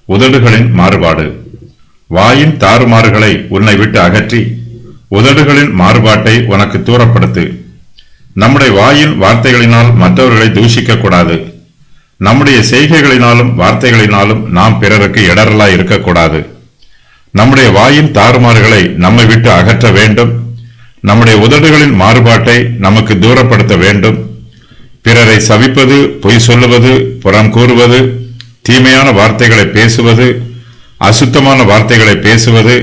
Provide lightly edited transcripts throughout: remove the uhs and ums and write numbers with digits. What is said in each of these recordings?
உதடுகளின் மாறுபாடு. வாயின் தாறுமாறுகளை உன்னை விட்டு அகற்றி உதடுகளின் மாறுபாட்டை உனக்கு தூரப்படுத்து. நம்முடைய வாயின் வார்த்தைகளினால் மற்றவர்களை தூஷிக்க கூடாது. நம்முடைய செய்கைகளினாலும் வார்த்தைகளினாலும் நாம் பிறருக்கு இடரலாய் இருக்கக்கூடாது. நம்முடைய வாயின் தாறுமாறுகளை நம்மை விட்டு அகற்ற வேண்டும். நம்முடைய உதடுகளின் மாறுபாட்டை நமக்கு தூரப்படுத்த வேண்டும். பிறரை சபிப்பது, பொய் சொல்லுவது, புறம் கூறுவது, தீமையான வார்த்தைகளை பேசுவது, அசுத்தமான வார்த்தைகளை பேசுவது,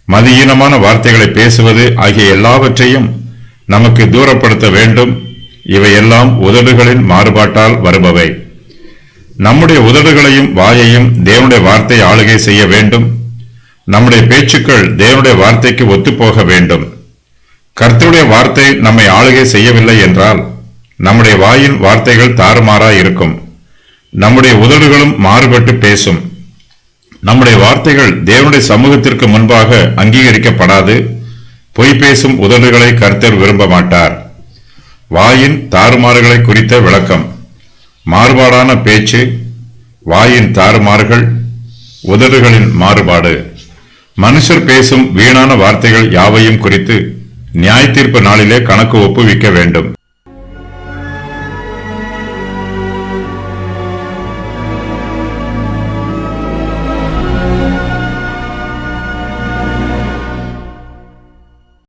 மதியீனமான வார்த்தைகளை பேசுவது ஆகிய எல்லாவற்றையும் நமக்கு தூரப்படுத்த வேண்டும். இவையெல்லாம் உதடுகளின் மாறுபாட்டால் வருபவை. நம்முடைய உதடுகளையும் வாயையும் தேவனுடைய வார்த்தை ஆளுகை செய்ய வேண்டும். நம்முடைய பேச்சுக்கள் தேவனுடைய வார்த்தைக்கு ஒத்துப்போக வேண்டும். கர்த்தருடைய வார்த்தை நம்மை ஆளுகை செய்யவில்லை என்றால் நம்முடைய வாயின் வார்த்தைகள் தாறுமாறாய் இருக்கும். நம்முடைய உதடுகளும் மாறுபட்டு பேசும். நம்முடைய வார்த்தைகள் தேவனுடைய சமூகத்திற்கு முன்பாக அங்கீகரிக்கப்படாது. பொய் பேசும் உதடுகளை கர்த்தர் விரும்ப மாட்டார். வாயின் தாறுமாறுகளை குறித்த விளக்கம். மாறுபாடான பேச்சு, வாயின் தாறுமாறுகள், உதடுகளின் மாறுபாடு. மனுஷர் பேசும் வீணான வார்த்தைகள் யாவையும் குறித்து நியாய தீர்ப்பு நாளிலே கணக்கு ஒப்புவிக்க வேண்டும்.